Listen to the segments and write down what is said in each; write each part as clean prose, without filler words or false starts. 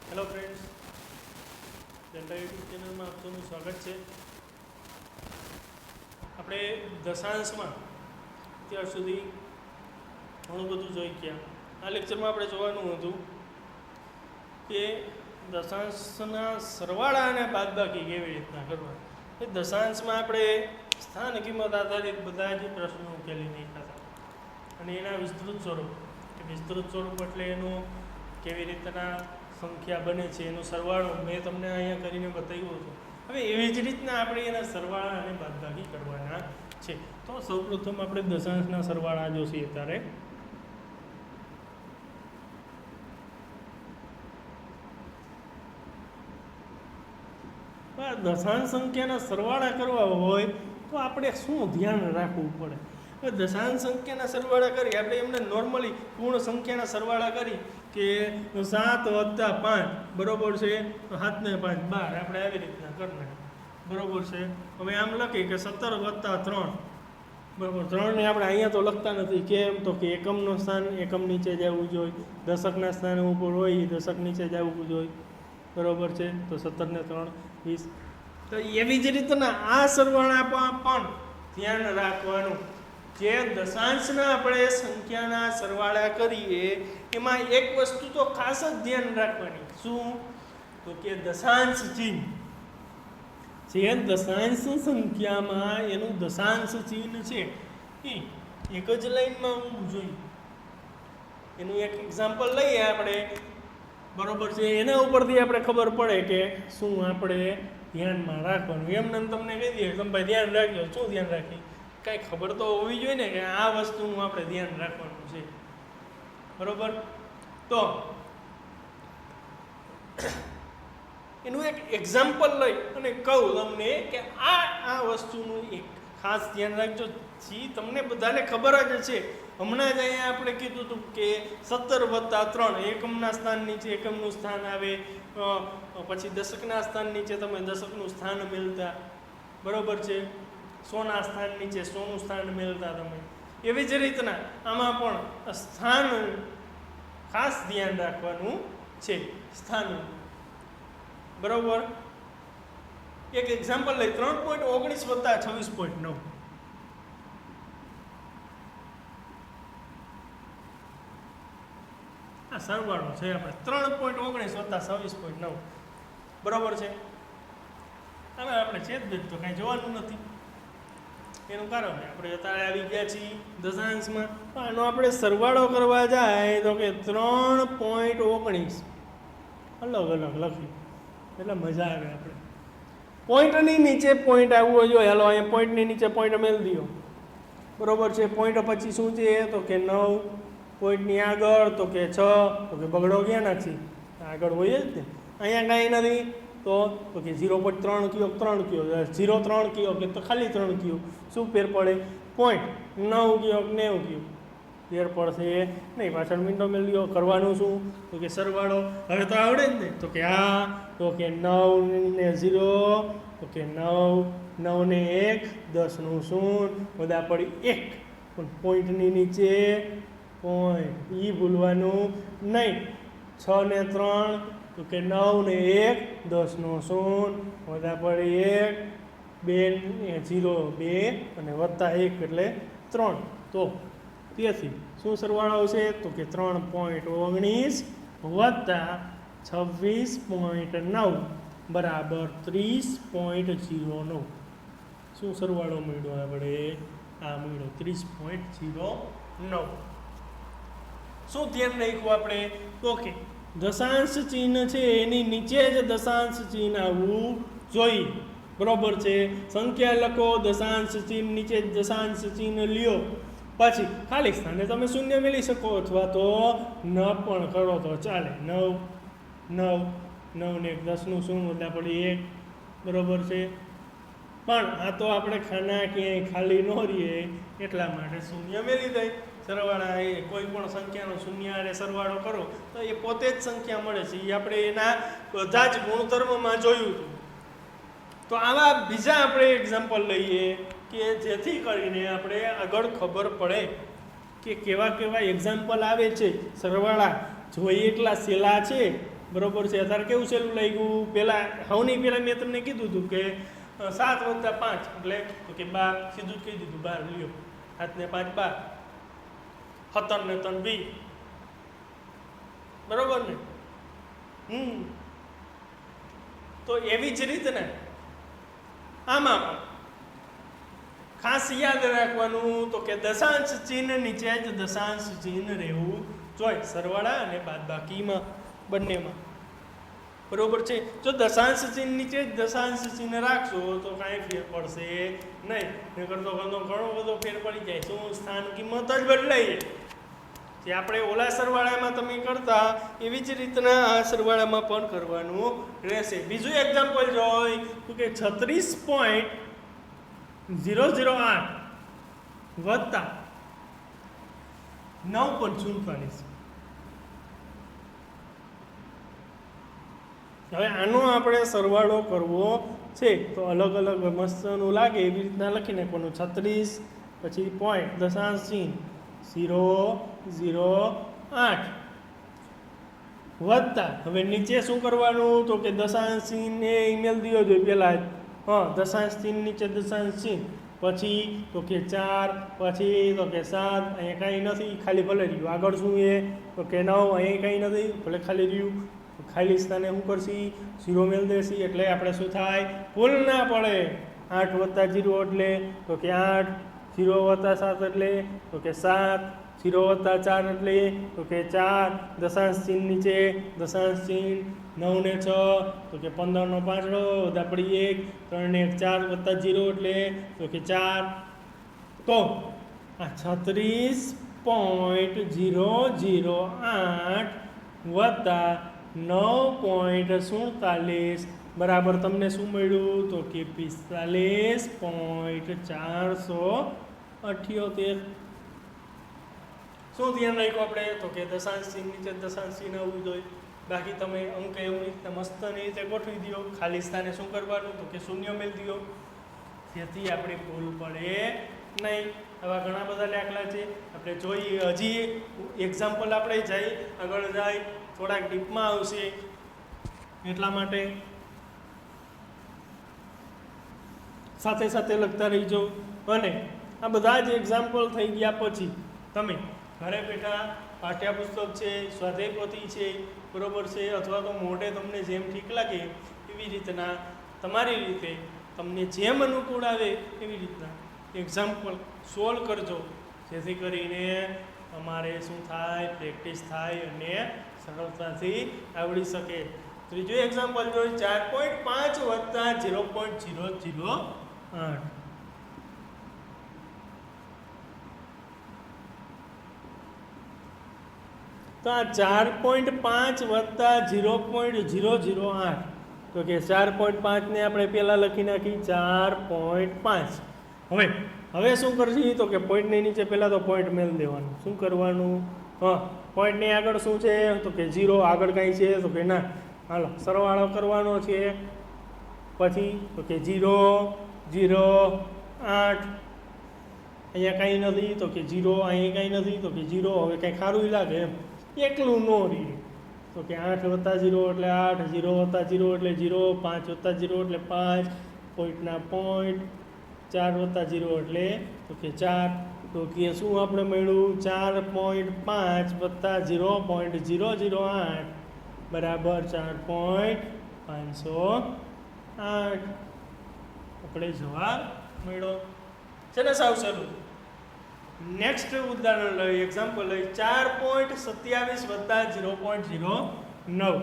Hello friends, જનતા YouTube ચેનલમાં આપ સૌનું સ્વાગત છે. આપણે દશાંશમાં અત્યાર સુધી ઘણું બધું જોઈ ગયા. આ લેક્ચરમાં આપણે જોવાનું હતું કે દશાંશના સરવાળા અને બાદબાકી કેવી રીતના કરવા. એ દશાંશમાં આપણે સ્થાન કિંમત આધારિત બધા જ પ્રશ્નો ઉકેલી નાખ્યા હતા અને એના વિસ્તૃત સ્વરૂપ એટલે એનું કેવી રીતના સંખ્યા બને છે, એનો સરવાળો મેં તમને અહીંયા કરીને બતાવ્યું હતું. હવે એવી જ રીતના આપણે એના સરવાળા અને બાદબાકી કરવાના છે. તો સૌપ્રથમ આપણે દશાંશના સરવાળા જોઈશે. ત્યારે દશાંશ સંખ્યાના સરવાળા કરવા હોય તો આપણે શું ધ્યાન રાખવું પડે? દશાંશ સંખ્યાના સરવાળા કરી આપણે એમને નોર્મલી પૂર્ણ સંખ્યાના સરવાળા કરી કે 7 + 5 બરોબર છે, 7 ને 5 12, આપણે આવી રીતના કરી બરોબર છે. હવે આમ લખી કે 17 + 3 બરોબર. 3 ને આપણે અહીંયા તો લખતા નથી. કેમ? તો કે એકમનું સ્થાન એકમ નીચે જવું જોઈએ, દશકના સ્થાન ઉપર હોય એ દશક નીચે જવું જોઈએ બરોબર છે. તો 17 ને 3 20. તો એવી જ રીતના આ સરવાળામાં પણ ધ્યાન રાખવાનું. જે દશાંશના આપણે સંખ્યાના સરવાળા કરીએ એમાં એક વસ્તુ તો ખાસ જ ધ્યાન રાખવાની. શું? તો કે દશાંશ ચિહ્ન. જે દશાંશ સંખ્યામાં એનું દશાંશ ચિહ્ન છે એ એક જ લાઈનમાં હોવું જોઈએ. એનું એક એક્ઝામ્પલ લઈએ આપણે બરોબર છે. એના ઉપરથી આપણે ખબર પડે કે શું આપણે ધ્યાનમાં રાખવાનું. એમને તમને કહી દઈએ તમે ભાઈ ધ્યાન રાખજો, શું ધ્યાન રાખી? કાંઈ ખબર તો હોવી જોઈએ ને કે આ વસ્તુનું આપણે ધ્યાન રાખવાનું છે બરોબર. તો એનું એક એક્ઝામ્પલ લઈ અને કહું તમને કે આ વસ્તુનું એક ખાસ ધ્યાન રાખજો. જે તમને બધાને ખબર જ છે. હમણાં જ અહીંયા આપણે કીધું હતું કે 17 + 3 એકમના સ્થાન નીચે એકમનું સ્થાન આવે, પછી દશકના સ્થાન નીચે તમે દશકનું સ્થાન મેળવતા બરોબર છે, 100 ના સ્થાન નીચે 100 નું સ્થાન મેળવતા તમે. એવી જ રીતના આમાં પણ સ્થાન ખાસ ધ્યાન રાખવાનું છે, સ્થાન બરોબર. એક એક્ઝામ્પલ લઈ 3.19 + 26.9. આ સરવાળો છે આપણે 3.19 + 26.9 બરોબર છે. હવે આપણે છેદભેદ તો કાંઈ જોવાનું નથી. એનું કારણ આપણે અત્યારે આવી ગયા છીએ દશાંશમાં. આનો આપણે સરવાળો કરવા જાય તો કે 3.19 અલગ અલગ લખી એટલે મજા આવે. આપણે પોઈન્ટની નીચે પોઈન્ટ આવવો જોઈએ. હાલો અહીંયા પોઈન્ટની નીચે પોઈન્ટ મેળવી દો બરોબર છે. પોઈન્ટ પછી શું છે તો કે 9, પોઈન્ટની આગળ તો કે 6, તો કે બગડો ક્યાં નાખી? આગળ હોય જ ને. અહીંયા કાંઈ નથી તો કે 0.3 કયો 3 કયો 0.3 કયો કે તો ખાલી 3 કયો. શું ફેર પડે? પોઈન્ટ 9 કયો 90 કયો ફેર પડશે નહીં. પાછળ મીંડો મેળવ્યો. કરવાનું શું તો કે સરવાળો. હવે તો આવડે જ ને. તો કે આ તો કે 9 ને 0 તો કે 9, 9 ને 1 10 નું 0 બધા પડી 1. પણ પોઈન્ટની નીચે પોઈન્ટ ઈ ભૂલવાનું નહીં. 6 ને 3 તો કે 9 ને 1 10 નો 0 વધા પડી 1, 2 ને 0 2 અને +1 એટલે 3. તો તેથી શું સરવાળો આવશે તો કે 3.19 + 26.9 બરાબર 30.09. શું સરવાળો મળ્યો આપણે? આ મળ્યો 30.09. શું ધ્યાન રાખ્યું આપણે તો કે દશાંશ ચિહ્ન છે એની નીચે જ દશાંશ ચિહ્ન આવવું જોઈએ બરોબર છે. સંખ્યા લખો, દશાંશ ચિહ્ન નીચે દશાંશ ચિહ્ન લ્યો, પછી ખાલી સ્થાને તમે શૂન્ય મેળવી શકો અથવા તો ન પણ કરો તો ચાલે. 9 ને 10 નું 0 બધા પડી 1 બરોબર છે. પણ આ તો આપણે ખાના ક્યાંય ખાલી ન રહીએ એટલા માટે શૂન્ય મેળવી દઈએ. સરવાળા એ કોઈ પણ સંખ્યાનો શૂન્ય અને સરવાળો કરો તો એ પોતે જ સંખ્યા મળે છે. એ આપણે એના બધા જ ગુણધર્મમાં જોયું હતું. તો આવા બીજા આપણે એક્ઝામ્પલ લઈએ કે જેથી કરીને આપણે આગળ ખબર પડે કે કેવા કેવા એક્ઝામ્પલ આવે છે. સરવાળા જોઈએ એટલા સહેલા છે બરોબર છે. અત્યારે કેવું સહેલું લાગ્યું? પહેલાં હવની પહેલાં મેં તમને કીધું હતું કે 7 + 5 એટલે તો કે 12, સીધું જ કહી દીધું 12 લ્યો. 7 ને 5 12, 17 ને 3 20, બરોબર ને? તો એવી જ રીતને આમાં પણ ખાસ યાદ રાખવાનું તો કે દશાંશ ચિહ્ન નીચે જ દશાંશ ચિહ્ન રહેવું જોઈએ, સરવાળા અને બાદબાકીમાં બંનેમાં, બરોબર છે. જો દશાંશ ચિહ્ન નીચે જ દશાંશ ચિહ્ન રાખશો તો કાંઈ ફેર પડશે નહીં, નહીંતર તો ઘણો બધો ફેર પડી જાય. શું? સ્થાન કિંમત જ બદલાઈ જાય. જે આપણે ઓલા સરવાળામાં તમે કરતા એવી જ રીતના આ સરવાળામાં પણ કરવાનું રહેશે. બીજું એક્ઝામ્પલ જોઈ તો કે 36.008 વત્તા 9.47. હવે આનો આપણે સરવાળો કરવો છે તો અલગ અલગ મસ્તનું લાગે એવી રીતના લખી નાખવાનું. 36 પછી પોઈન્ટ દશાંશ ચિહ્ન 008 વત્તા, હવે નીચે શું કરવાનું તો કે દશાંશ ચિહ્ન એ ઈમેલ દીધો જોઈએ પહેલાં જ. દશાંશ ચિહ્ન નીચે દશાંશ ચિહ્ન, પછી તો કે 4, પછી તો કે 7, અહીંયા કાંઈ નથી ખાલી ભલે રહ્યું. આગળ શું એ તો કે 9, અહીંયા કાંઈ નથી ભલે ખાલી રહ્યું. ખાલી સ્થાને શું કરશી? 0 મેળ દેશી, એટલે આપણે શું થાય? ભૂલ ના પડે. 8 + 0 એટલે તો કે 8, 0 + 7 એટલે તો કે 7, 0 + 4 એટલે તો કે 4, દશાંશ ચિહ્ન નીચે દશાંશ ચિહ્ન, 9 ને 6 તો કે 15 નો 5 વધા પડી 1, 3 ને 4 + 0 એટલે તો કે 4. તો આ 36.008 વત્તા 9.47 બરાબર તમને શું મળ્યું તો કે 45.478. શું ધ્યાન રાખ્યું આપણે તો કે દશાંશ ચિહ્ન નીચે દશાંશ ચિહ્ન આવવું જોઈએ. બાકી તમે અંક એવી રીતે મસ્તની રીતે ગોઠવી દો. ખાલી સ્થાને શું કરવાનું તો કે શૂન્ય મેળ દો, જેથી આપણે ભૂલ પડે નહીં. આવા ઘણા બધા દાખલા છે આપણે જોઈએ. હજી એક્ઝામ્પલ આપણે જઈ આગળ જાય થોડાક ડીપમાં આવશે, એટલા માટે સાથે સાથે લખતા રહીજો. અને આ બધા જ એક્ઝામ્પલ થઈ ગયા પછી તમે ઘરે બેઠા પાઠ્યપુસ્તક છે, સ્વાધ્યાય પોથી છે, બરોબર છે, અથવા તો મોઢે તમને જેમ ઠીક લાગે એવી રીતના તમારી રીતે તમને જેમ અનુકૂળ આવે એવી રીતના એક્ઝામ્પલ સોલ્વ કરજો, જેથી કરીને અમારે શું થાય? પ્રેક્ટિસ થાય અને સરળતાથી આવડી શકે. ત્રીજું એક્ઝામ્પલ જોઈએ 4.5 વત્તા 0.008. તો આ 4.5 વત્તા 0.008 તો કે 4.5 ને આપણે પહેલાં લખી નાખી 4.5. હવે શું કરશી તો કે પોઈન્ટની નીચે પહેલાં તો પોઈન્ટ મેળ દેવાનું. શું કરવાનું? પોઈન્ટની આગળ શું છે તો કે 0, આગળ કાંઈ છે તો કે ના. હાલો સરવાળો કરવાનો છે. પછી તો કે 0, 0, 8, અહીંયા કાંઈ નથી તો કે 0, અહીંયા કાંઈ નથી તો કે 0. હવે કાંઈ ખારું લાગે એમ, એકલું નો રહે તો કે 8 + 0 એટલે 8, 0 + 0 એટલે 0, 5 + 0 એટલે 5, પોઈન્ટના પોઈન્ટ, 4 + 0 એટલે તો કે 4. તો કે શું આપણે મળ્યું? 4.5 વત્તા 0.008 બરાબર 4.508 આપણે જવાબ મળ્યો છે ને સાવ સહેલું. નેક્સ્ટ ઉદાહરણ લઈ, એક્ઝામ્પલ લઈ 4.27 વત્તા 0.09.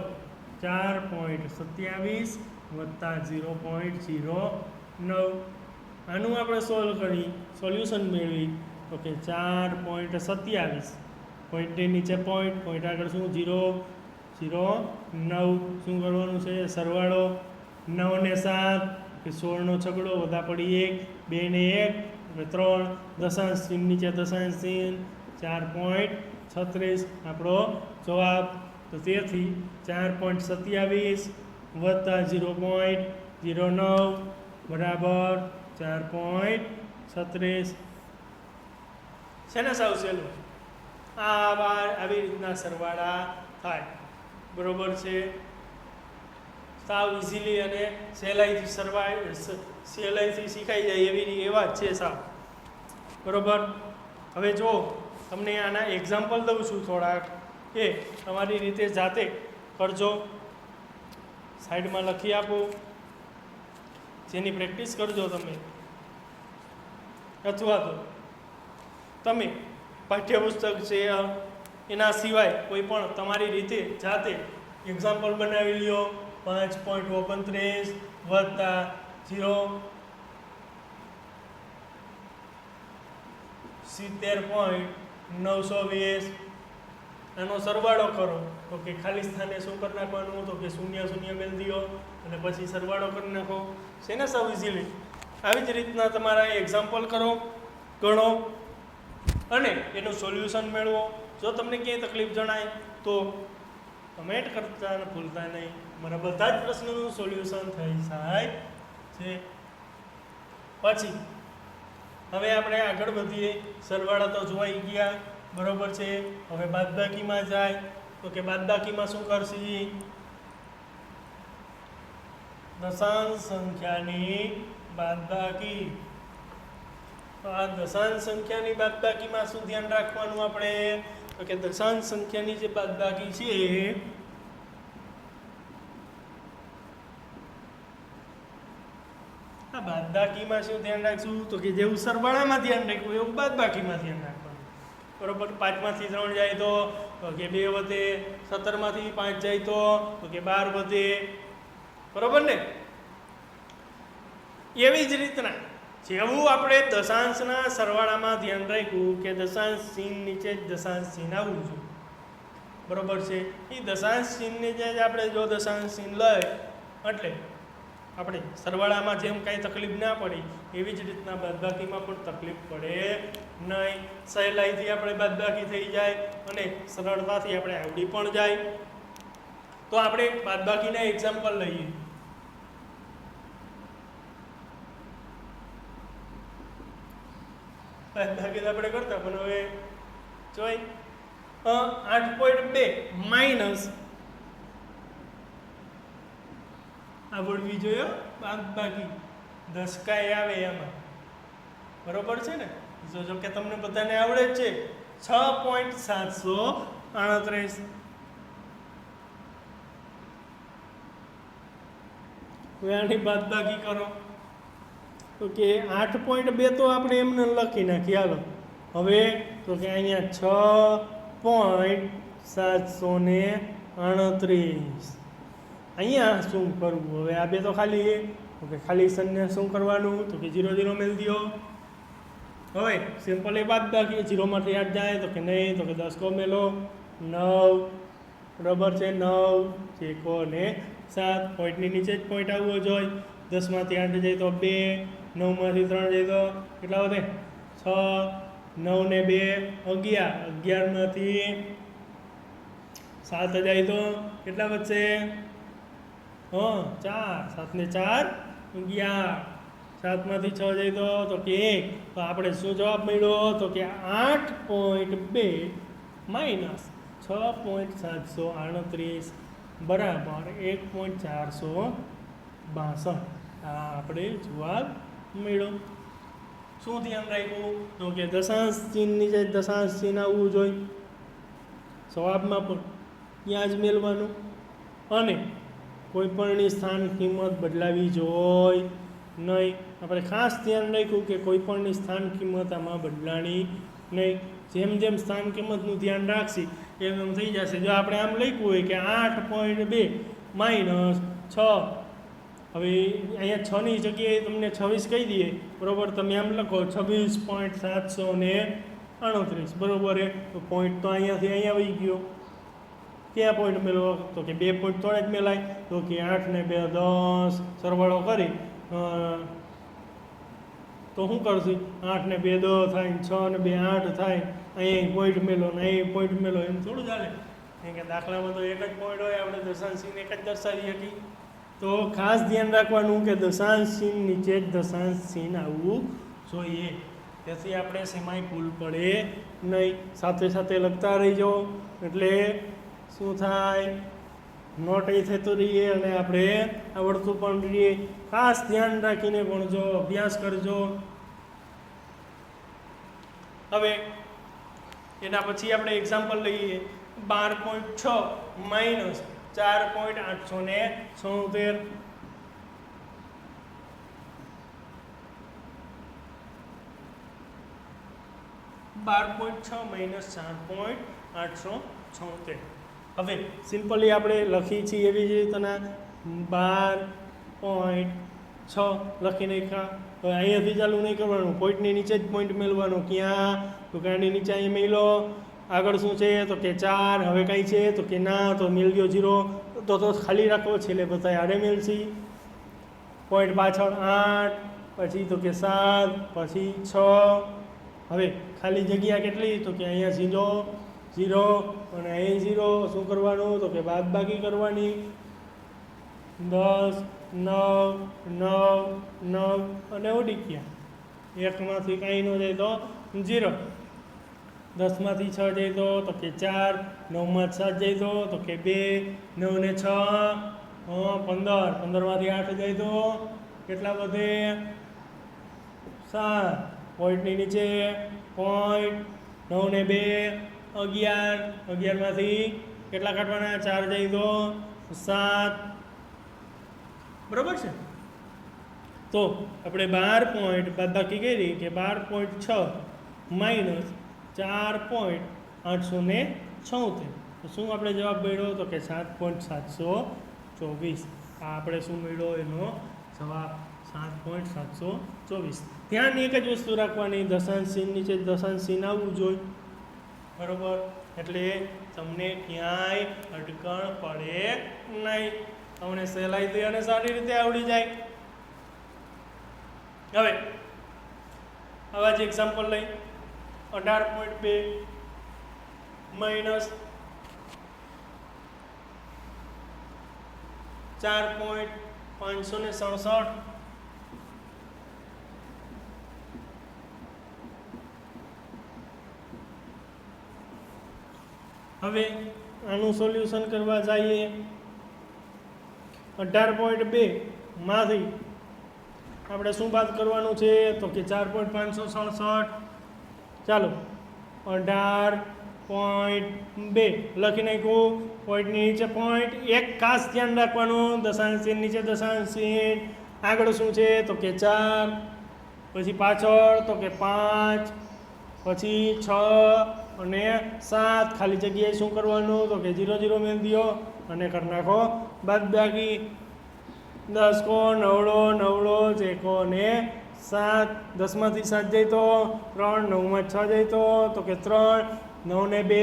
4.27 વત્તા 0.09. આનું આપણે સોલ્વ કરી સોલ્યુશન મેળવી તો કે 4.27 પોઈન્ટની નીચે પોઈન્ટ આગળ શું 0, 0, 9. શું કરવાનું છે? સરવાળો. 9 ને 7 કે 16 નો છગડો વધા પડી 1, 2 ને 1 3, દશાંશ ચિહ્ન નીચે દશાંશ ચિહ્ન 4.36 આપણો જવાબ. તો તેથી 4.27 વત્તા 0.09 બરાબર 4.36 છે ને સાવ સહેલું. આવી રીતના સરવાળા થાય. બરોબર છે. સાવ ઇઝીલી અને સહેલાઈથી શીખાઈ જાય એવા જ છે સાવ. બરોબર. હવે જો તમને આના એક્ઝામ્પલ દઉં છું થોડાક, એ તમારી રીતે જાતે કરજો, સાઈડમાં લખી આપો, જેની પ્રેક્ટિસ કરજો તમે. અથવા તો તમે પાઠ્યપુસ્તક છે એના સિવાય કોઈ પણ તમારી રીતે જાતે એક્ઝામ્પલ બનાવી લ્યો. 5.29 વત્તા 70.920 આનો સરવાળો કરો. તો કે ખાલી સ્થાને શું કરી નાખવાનું, તો કે 0 મેળ દો અને પછી સરવાળો કરી નાખો. છે ને સાવ ઇઝીલી. આવી જ રીતના તમારા એક્ઝામ્પલ કરો, ગણો અને એનું સોલ્યુશન મેળવો. જો તમને ક્યાંય તકલીફ જણાય તો કમેન્ટ કરતા ભૂલતા નહીં. મારા બધા જ પ્રશ્નોનું સોલ્યુશન થઈ જાય છે. પછી હવે આપણે આગળ વધીએ. સરવાળા તો જોવાઈ ગયા, બરોબર છે. હવે બાદબાકીમાં જાય તો કે બાદબાકીમાં શું કરશી? દશાંશ સંખ્યાની બાદબાકી. તો આ દશાંશ સંખ્યાની બાદબાકીમાં શું ધ્યાન રાખવાનું આપણે? તો કે દશાંશ સંખ્યાની જે બાદબાકી છે આ બાદબાકીમાં શું ધ્યાન રાખશું? તો કે જેવું સરવાળામાં ધ્યાન રાખ્યું એવું બાદબાકીમાં ધ્યાન રાખવાનું. બરોબર. 5 માંથી 3 જાય તો કે 2 વધે. 17 માંથી 5 જાય તો કે 12 વધે. બરોબર ને? એવી જ રીતના જેવું આપણે દશાંશના સરવાળામાં ધ્યાન રાખ્યું કે દશાંશ ચિહ્ન નીચે જ દશાંશ ચિહ્ન આવવું જોઈએ. બરોબર છે. એ દશાંશ ચિહ્ન નીચે જ આપણે જો દશાંશ ચિહ્ન લઈ એટલે આપણે સરવાળામાં જેમ કાંઈ તકલીફ ના પડી એવી જ રીતના બાદબાકીમાં પણ તકલીફ પડે નહીં. સહેલાઈથી આપણે બાદબાકી થઈ જાય અને સરળતાથી આપણે આવડી પણ જાય. તો આપણે બાદબાકીના એક્ઝામ્પલ લઈએ. બાદબાકી તો આપણે કરતા પણ હવે જોઈ 8.2 માઇનસ આવડવી જોઈએ બાદબાકી. દશકાય આવે એમાં. બરોબર છે ને? જો કે તમને બધાને આવડે જ છે. 6.738. હવે આની બાદબાકી કરો તો કે 8.2 તો આપણે એમને લખી નાખીએ. હાલો હવે તો કે અહીંયા 6.738. અહીંયા શું કરવું? હવે આ બે તો ખાલી તો કે ખાલી સનને શું કરવાનું? તો કે 0 મેળ દો. હવે સિમ્પલ એ બાદબાકી. 0 માંથી 8 જાય તો કે નહીં, તો કે 10 કો મેલો 9. બરાબર છે? 9 ચેકો ને 7. પોઈન્ટની નીચે જ પોઈન્ટ આવવો જોઈએ. 10 માંથી 8 જાય તો 2. 9 માંથી 3 જાય તો કેટલા વધે? 6. 9 ને 2 11. 11 માંથી 7 જાય તો કેટલા વધશે? 4. 7 ને 4 11. 7 માંથી 6 જાય તો કે 1. તો આપણે શું જવાબ મળ્યો? તો કે 8.2 માઇનસ 6.738 બરાબર 1.462. આ આપણે જવાબ મળ્યો. શું ધ્યાન રાખ્યું? તો કે દશાંશ ચિહ્ન નીચે દશાંશ ચિહ્ન આવવું જોઈએ. જવાબમાં પણ ત્યાં જ મેળવાનું અને કોઈપણની સ્થાન કિંમત બદલાવી જોઈએ નહીં. આપણે ખાસ ધ્યાન રાખ્યું કે કોઈપણની સ્થાન કિંમત આમાં બદલાણી નહીં. જેમ જેમ સ્થાન કિંમતનું ધ્યાન રાખશી એમ એમ થઈ જશે. જો આપણે આમ લખ્યું હોય કે 8.2 માઇનસ 6. હવે અહીંયા 6ની જગ્યાએ તમને 26 કહી દઈએ. બરાબર? તમે આમ લખો 26.738. બરાબર? તો પોઈન્ટ તો અહીંયાથી અહીંયા આવી ગયો. ક્યાં પોઈન્ટ મેળવો? તો કે 2 પોઈન્ટ તો જ મેળાય. તો કે 8 ને 2 10. સરવાળો કરી તો શું કરશું? 8 ને 2 10 થાય, 6 ને 2 8 થાય. અહીંયા પોઈન્ટ મેળો ને અહીં પોઈન્ટ મેળો, એમ થોડું ચાલે. કારણ કે દાખલામાં તો એક જ પોઈન્ટ હોય, આપણે દશાંશ ચિહ્ન એક જ દર્શાવી શકીએ. તો ખાસ ધ્યાન રાખવાનું કે દશાંશ ચિહ્ન નીચે જ દશાંશ ચિહ્ન આવવું જોઈએ. તેથી આપણે શેમાંય ભૂલ પડે નહીં. સાથે સાથે લખતા રહી જાઓ એટલે શું થાય? નોટ એ થતું રહીએ અને આપણે આવડતું પણ રહીએ. ખાસ ધ્યાન રાખીને ભણજો, અભ્યાસ કરજો. હવે એના પછી આપણે એક્ઝામ્પલ લઈએ. 12.6 માઇનસ 4.876. 12.6 માઇનસ 4.876. હવે સિમ્પલી આપણે લખી છીએ એવી જ રીતના 12.6 લખી નાખ્યા. હવે અહીંયાથી ચાલુ નહીં કરવાનું, પોઈન્ટની નીચે જ પોઈન્ટ મેળવવાનો. ક્યાં? તો કે આની નીચે અહીં મેળવો. આગળ શું છે? તો કે 4. હવે કાંઈ છે? તો કે ના, તો મેળ ગયો 0. તો ખાલી રાખવો, છેલ્લે બધા આડે મેળસી. પોઈન્ટ પાછળ 8, પછી તો કે 7, પછી 6. હવે ખાલી જગ્યા કેટલી? તો કે અહીંયા 0 અને અહીં 0. શું કરવાનું? તો કે બાદબાકી કરવાની. 10, 9, 9, 9 અને ઉડી ગયા. 1માંથી કાંઈ ન જાય તો 0. 10માંથી 6 જાય તો કે 4. 9માં 7 જાય તો કે 2. 9 ને 6 15. 15માંથી 8 જાય તો કેટલા વધે? 7. પોઈન્ટની નીચે પોઈન્ટ. 9 ને 2 11. 11માંથી કેટલા કાઢવાના? 4 જાય તો 7. બરાબર છે? તો આપણે 12 પોઈન્ટ બાદબાકી કરી કે 12.6 માઇનસ 4.876. તો શું આપણે જવાબ મળ્યો? તો કે 7.724. આ આપણે શું મળ્યો? એનો જવાબ 7.724. ધ્યાન એક જ વસ્તુ રાખવાની, દશાંશ ચિહ્ન નીચે દશાંશ ચિહ્ન આવવું જોઈએ. બરાબર? એટલે તમને ક્યાંય અડકણ પડે નહીં, તમને સહેલાઈથી અને સારી રીતે આવડી જાય. હવે આવા જ એક્ઝામ્પલ લઈ. 18.2 માઇનસ 4.567. હવે આનું સોલ્યુશન કરવા જઈએ. 18.2 માંથી આપણે શું બાદ કરવાનું છે? તો કે 4.567. ચાલો 18.2 લખી નાખ્યું. પોઈન્ટની નીચે પોઈન્ટ. એક ખાસ ધ્યાન રાખવાનું, દશાંશ ચિહ્ન નીચે દશાંશ ચિહ્ન. આગળ શું છે? તો કે 4. પછી પાછળ તો કે 5, પછી 6 અને 7. ખાલી જગ્યાએ શું કરવાનું? તો કે 0 0 મેળ દો અને કરી નાખો બાદબાકી. 10 કો 9 9 1 ને 7. 10માંથી 7 જાય તો 3. 9માં 6 જાય તો કે 3. 9 ને 2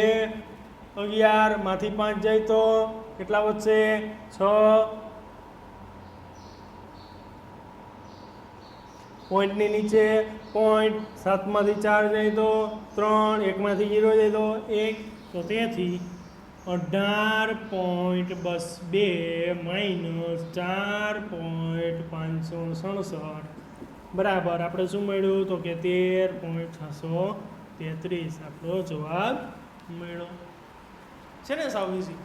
11. માંથી 5 જાય તો કેટલા વધશે? 6. પોઈન્ટની નીચે પોઈન્ટ. 7માંથી 4 જાય તો 3. 1માંથી 0 જાય તો 1. તો તેથી 18.2 માઇનસ 4.567 બરાબર આપણે શું મળ્યું? તો કે 13.633. આપણો જવાબ મળ્યો છે ને? સાવ ઈઝી.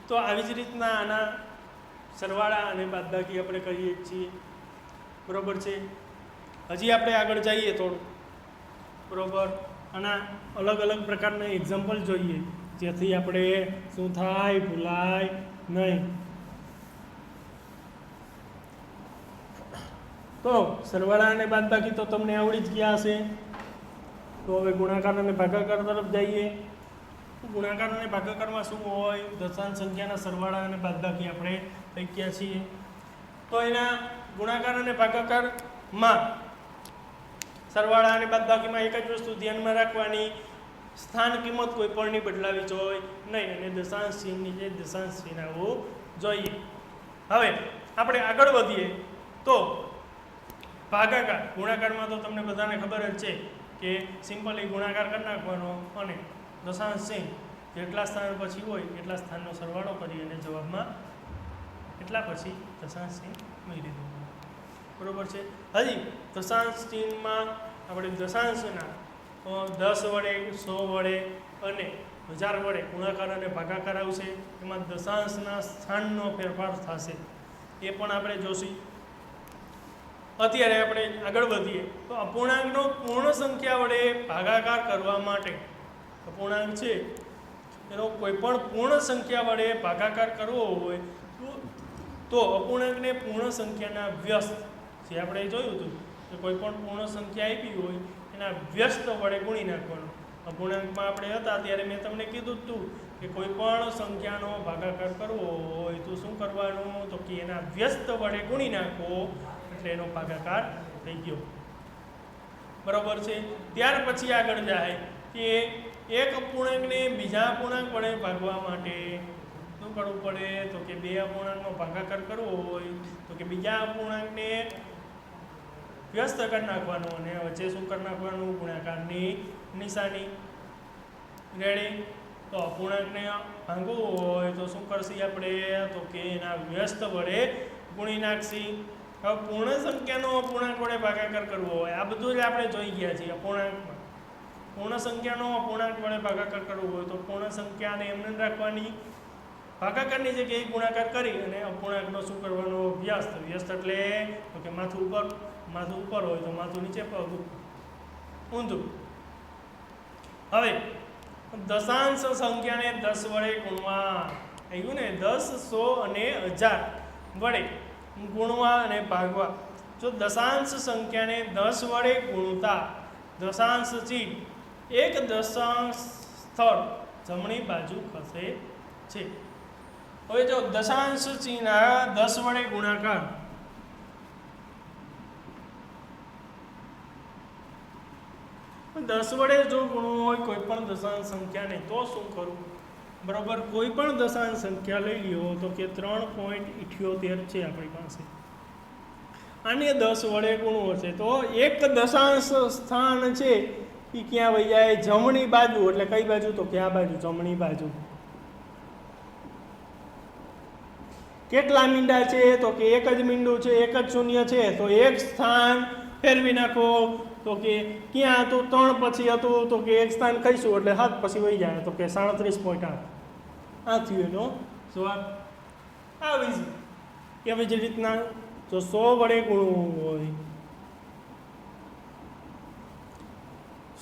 તો આવી જ રીતના આના સરવાળા અને બાદબાકી આપણે કરીએ છીએ. બરાબર છે? હજી આપણે આગળ જઈએ થોડું. બરાબર? આના અલગ અલગ પ્રકારના એક્ઝામ્પલ જોઈએ, જેથી આપણે શું થાય? ભૂલાય નહીં. તો સરવાળા અને બાદબાકી તો તમને આવડી જ ગયા હશે. તો હવે ગુણાકાર અને ભાગાકાર તરફ જઈએ. ગુણાકાર અને ભાગાકારમાં શું હોય? દશાંશ સંખ્યાના સરવાળા અને બાદબાકી આપણે થઈ ગયા છીએ. તો એના ગુણાકાર અને ભાગાકારમાં સરવાળા અને બાદબાકીમાં એક જ વસ્તુ ધ્યાનમાં રાખવાની, સ્થાન કિંમત કોઈ પણની બદલાવી જોઈએ નહીં અને દશાંશ ચિહ્નની જે દશાંશ ચિહ્ન આવવું જોઈએ. હવે આપણે આગળ વધીએ તો ભાગાકાર. ગુણાકારમાં તો તમને બધાને ખબર જ છે કે સિમ્પલી ગુણાકાર કરી નાખવાનો અને દશાંશ ચિહ્ન જેટલા સ્થાન પછી હોય એટલા સ્થાનનો સરવાળો કરી અને જવાબમાં એટલા પછી દશાંશ ચિહ્ન મેળવી દેવાનું. બરાબર છે? હજી દશાંશ ચિહ્નમાં આપણે દશાંશના 10 વડે, 100 વડે અને 1000 વડે ગુણાકાર અને ભાગાકાર આવશે, એમાં દશાંશના સ્થાનનો ફેરફાર થશે, એ પણ આપણે જોશું. અત્યારે આપણે આગળ વધીએ તો અપૂર્ણાંકનો પૂર્ણ સંખ્યા વડે ભાગાકાર કરવા માટે, અપૂર્ણાંક છે એનો કોઈ પણ પૂર્ણ સંખ્યા વડે ભાગાકાર કરવો હોય તો અપૂર્ણાંકને પૂર્ણ સંખ્યાના વ્યસ્ત, જે આપણે જોયું હતું કે કોઈ પણ પૂર્ણ સંખ્યા આપી હોય એના વ્યસ્ત વડે ગુણી નાખવાનો. અપૂર્ણાંકમાં આપણે હતા ત્યારે મેં તમને કીધું હતું કે કોઈ પણ સંખ્યાનો ભાગાકાર કરવો હોય તો શું કરવાનું, તો કે એના વ્યસ્ત વડે ગુણી નાખો એટલે એનો ભાગાકાર થઈ ગયો. બરાબર છે. ત્યાર પછી આગળ જાય કે એક અપૂર્ણાંકને બીજા અપૂર્ણાંક વડે ભાગવા માટે શું કરવું પડે, તો કે બે અપૂર્ણાંકનો ભાગાકાર કરવો હોય તો કે બીજા અપૂર્ણાંકને વ્યસ્ત કરી નાખવાનું અને વચ્ચે શું કરી નાખવાનું, ગુણાકારની નિશાની. રેડી? તો અપૂર્ણાંકને ભાંગવું હોય તો શું કરશી આપણે, તો કે એના વ્યસ્ત વડે ગુણી નાખશી. હવે પૂર્ણ સંખ્યાનો અપૂર્ણાંક વડે ભાગાકાર કરવો હોય, આ બધું જ આપણે જોઈ ગયા છીએ. અપૂર્ણાંકમાં પૂર્ણ સંખ્યાનો અપૂર્ણાંક વડે ભાગાકાર કરવો હોય તો પૂર્ણ સંખ્યાને એમને રાખવાની, ભાગાકારની જગ્યાએ ગુણાકાર કરી અને અપૂર્ણાંકનો શું કરવાનો, વ્યસ્ત. વ્યસ્ત એટલે તો કે માથું ઉપર હોય તો માથું નીચે, પગ ઊંધું. હવે દશાંશ સંખ્યાને 10 વડે ગુણવા આવ્યું ને, 10, 100 અને 1000 વડે ગુણવા અને ભાગવા. જો દશાંશ સંખ્યાને 10 વડે ગુણતા દશાંશ ચિહ્ન એક દશાંશ સ્થળ જમણી બાજુ ખસે છે. હવે જો દશાંશ ચિહ્ન 10 વડે ગુણાકાર, દસ વડે જો ગુણવું હોય કોઈ પણ દશાંશ સંખ્યાને તો શું કરવું, બરાબર? કોઈ પણ દશાંશ સંખ્યા લઈ લ્યો તો કે 3.78 છે આપણી પાસે, આને 10 વડે ગુણવું હશે તો એક દશાંશ સ્થાન છે એ ક્યાં વહી જાય, જમણી બાજુ. એટલે કઈ બાજુ, તો કે આ બાજુ, જમણી બાજુ. કેટલા મીંડા છે, તો કે એક જ મીંડું છે, એક જ શૂન્ય છે, તો એક સ્થાન ફેરવી નાખો. તો કે ક્યાં હતું, 3 પછી હતું તો કે એક સ્થાન કહીશું એટલે 7 પછી વહી જાય તો કે 37.8. આ થયું એનો જવાબ. આવી જ એવી જ રીતના જો 100 વડે ગુણવું હોય,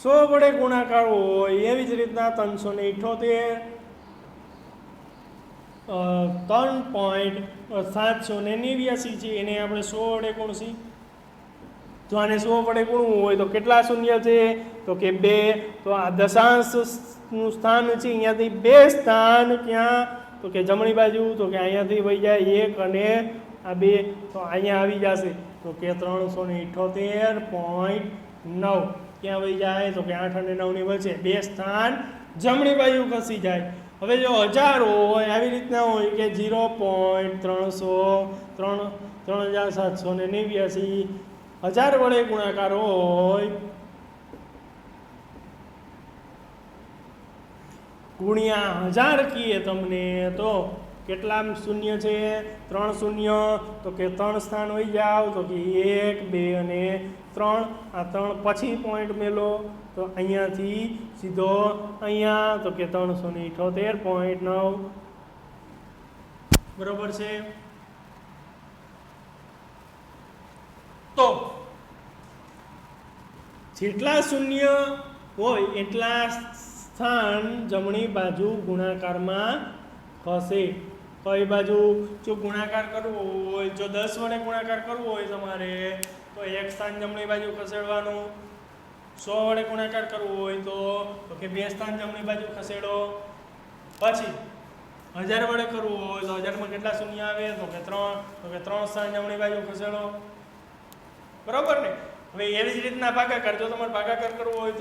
100 વડે ગુણાકાર હોય એવી જ રીતના 3.789 છે એને આપણે 100 વડે ગુણશી. તો આને 100 વડે ગુણવું હોય તો કેટલા શૂન્ય છે, તો કે 2. તો આ દશાંશનું સ્થાન છે અહીંયાથી 2 સ્થાન ક્યાં, તો કે જમણી બાજુ. તો કે અહીંયાથી વહી જાય 1 અને આ 2 તો અહીંયા આવી જશે તો કે 378.9 ક્યાં વહી જાય, તો કે 8 અને 9 ની વચ્ચે 2 સ્થાન જમણી બાજુ ખસી જાય. હવે જો 1000 હોય આવી રીતના હોય કે 0.3789 1000 વડે ગુણાકાર હોય ગુણ્યા 1000 કીએ તમને તો કેટલા શૂન્ય છે, 3 શૂન્ય. તો કે 3 સ્થાન હોઈ જાવ તો કે 1, 2 અને 3. આ 3 પછી પોઈન્ટ મેલો તો અહીંયાથી સીધો અહીંયા તો કે 378.9 બરોબર છે. તો જેટલા શૂન્ય હોય એટલા સ્થાન જમણી બાજુ ગુણાકારમાં ખસે. કઈ બાજુ, જો ગુણાકાર કરવો હોય, જો 10 વડે ગુણાકાર કરવો હોય તમારે તો એક સ્થાન જમણી બાજુ ખસેડવાનું. 100 વડે ગુણાકાર કરવો હોય તો કે 2 સ્થાન જમણી બાજુ ખસેડો. પછી 1000 વડે કરવું હોય તો 1000 માં કેટલા શૂન્ય આવે, તો કે 3. તો કે 3 સ્થાન જમણી બાજુ ખસેડો. બરોબર ને? હવે એવી જ રીતના ભાગાકાર, જો તમારે ભાગાકાર કરવો હોય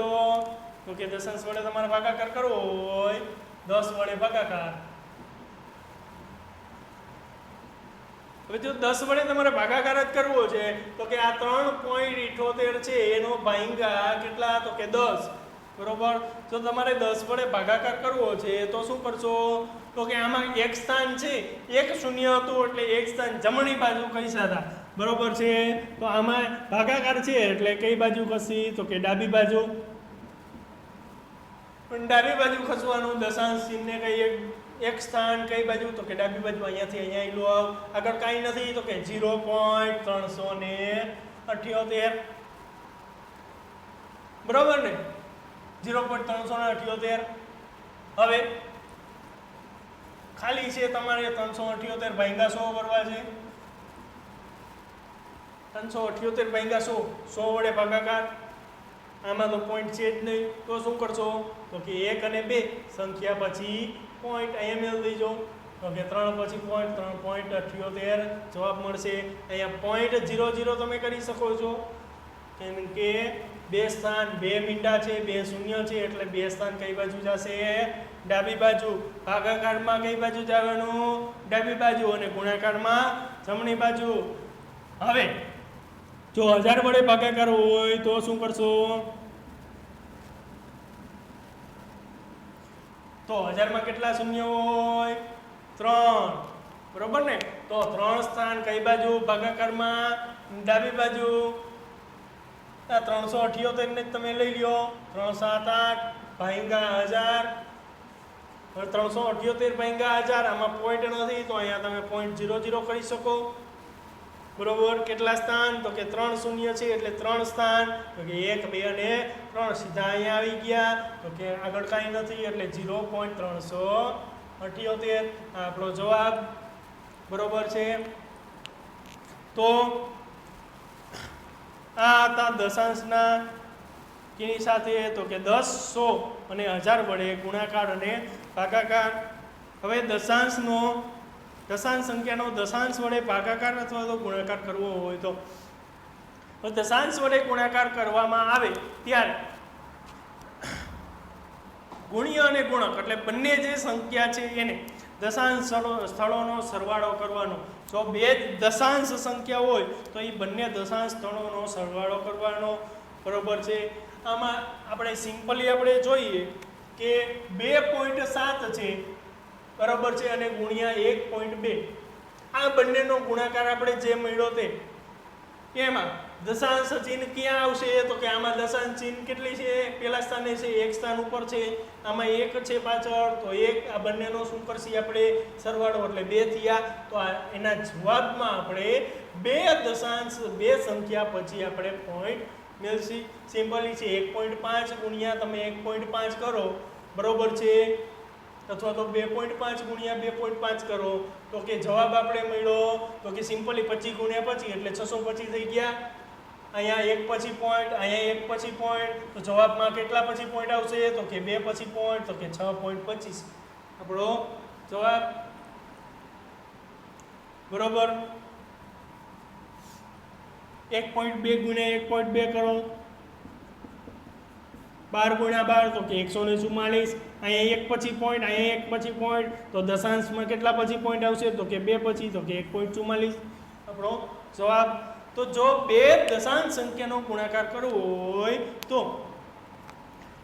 તો કે દશાંશ વડે તમારે ભાગાકાર કરવો હોય 10 વડે ભાગાકાર. હવે જો 10 વડે તમારે ભાગાકાર જ કરવો છે તો કે આ 3.78 છે એનો ભાંગા કેટલા, તો કે 10. બરોબર? જો તમારે 10 વડે ભાગાકાર કરવો છે તો શું કરશો, તો કે આમાં એક સ્થાન છે, એક શૂન્ય હતું એટલે એક સ્થાન જમણી બાજુ કઈસા હતા. બરોબર છે? તો આમાં ભાગાકાર છે એટલે કઈ બાજુ ખસી, તો કે ડાબી બાજુ. પણ ડાબી બાજુ ખસવાનું દશાંશ ચિહ્નને કઈ એક સ્થાન કઈ બાજુ તો કે ડાબી બાજુ અહીંયાથી અહીંયા લો આગળ કાંઈ નથી તો કે 0.378 બરોબર ને 0.378 હવે ખાલી છે તમારે 378 ભાગ્યા 100 કરવા છે 378 ભાગ્યા 100 વડે ભાગાકાર આમાં તો પોઈન્ટ છે જ નહીં તો શું કરશો તો કે 1 અને 2 સંખ્યા પછી પોઈન્ટ અહીંયા મેળ દેજો તો કે 3 પછી પોઈન્ટ 3.78 જવાબ મળશે અહીંયા પોઈન્ટ 00 તમે કરી શકો છો કેમ કે બે સ્થાન બે મીંડા છે બે શૂન્ય છે એટલે બે સ્થાન કઈ બાજુ જશે ડાબી બાજુ ભાગાકારમાં કઈ બાજુ જવાનું ડાબી બાજુ અને ગુણાકારમાં જમણી બાજુ હવે જો 1000 વડે ભાગાકાર હોય તો શું કરશો તો 1000 માં કેટલા શૂન્ય હોય 3 બરોબર ને તો 3 સ્થાન કઈ બાજુ ભાગાકારમાં ડાબી બાજુ આ 378 ને તમે લઈ લ્યો 378 ભાગ્યા 1000 હવે 378 ભાગ્યા 1000 આમાં પોઈન્ટ નથી તો અહીંયા તમે પોઈન્ટ 00 કરી શકો બરોબર કેટલા સ્થાન તો કે 3 શૂન્ય છે એટલે 3 સ્થાન તો કે 1 2 અને 3 સીધા અહીંયા આવી ગયા તો કે આગળ કાંઈ નથી એટલે 0.378 આ આપણો જવાબ બરોબર છે તો આ હતા દશાંશના કેની સાથે તો કે 10 100 અને 1000 વડે ગુણાકાર અને ભાગાકાર હવે દશાંશ સંખ્યાનો દશાંશ વડે ભાગાકાર અથવા તો ગુણાકાર કરવો હોય તો દશાંશ વડે ગુણાકાર કરવામાં આવે ત્યારે ગુણ્ય અને ગુણક એટલે બંને જે સંખ્યા છે એને દશાંશ સ્થળોનો સરવાળો કરવાનો જો બે દશાંશ સંખ્યા હોય તો એ બંને દશાંશ સ્થળોનો સરવાળો કરવાનો બરોબર છે આમાં આપણે સિમ્પલી આપણે જોઈએ કે 2.7 છે બરાબર છે અને ગુણ્યા 1.2 આ બંનેનો ગુણાકાર આપણે જે મળ્યો તે એમાં દશાંશ ચિહ્ન ક્યાં આવશે તો કે આમાં દશાંશ ચિહ્ન કેટલી છે પહેલા સ્થાને છે એક સ્થાન ઉપર છે આમાં 1 છે પાછળ તો 1 આ બંનેનો શું કરશી આપણે સરવાળો એટલે 2 થયા તો એના જવાબમાં આપણે બે સંખ્યા પછી આપણે પોઈન્ટ મેળવી સિમ્પલી છે 1.5 ગુણ્યા તમે 1.5 કરો બરોબર છે અથવા તો 2.5 ગુણ્યા 2.5 કરો તો કે જવાબ આપણે મળ્યો તો કે સિમ્પલી 25 ગુણ્યા 25 એટલે 625 થઈ ગયા અહીંયા 1 પછી પોઈન્ટ અહીંયા 1 પછી પોઈન્ટ તો જવાબમાં કેટલા પછી પોઈન્ટ આવશે તો કે 2 પછી પોઈન્ટ તો કે 6.25 આપણો જવાબ બરોબર 1.2 ગુણ્યા 1.2 કરો 12 ગુણ્યા 12 તો કે 144 અહીંયા 1 પછી પોઈન્ટ અહીંયા 1 પછી પોઈન્ટ તો દશાંશમાં કેટલા પછી પોઈન્ટ આવશે તો કે 2 પછી તો કે 1.44 આપણો જવાબ તો જો બે દશાંશ સંખ્યાનો ગુણાકાર કરવો હોય તો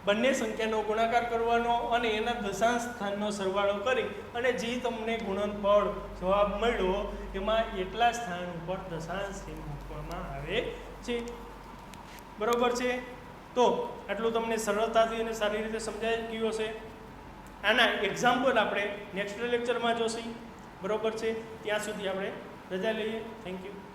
બંને સંખ્યાનો ગુણાકાર કરવાનો અને એના દશાંશ સ્થાનનો સરવાળો કરી અને જે તમને ગુણનફળ જવાબ મળ્યો એમાં એટલા સ્થાન ઉપર દશાંશ ચિહ્ન મૂકવામાં આવે છે બરોબર છે તો આટલું તમને સરળતાથી અને સારી રીતે સમજાઈ ગયું હશે આના એક્ઝામ્પલ આપણે નેક્સ્ટ લેક્ચરમાં જોશું બરોબર છે ત્યાં સુધી આપણે રજા લઈએ થેન્ક યુ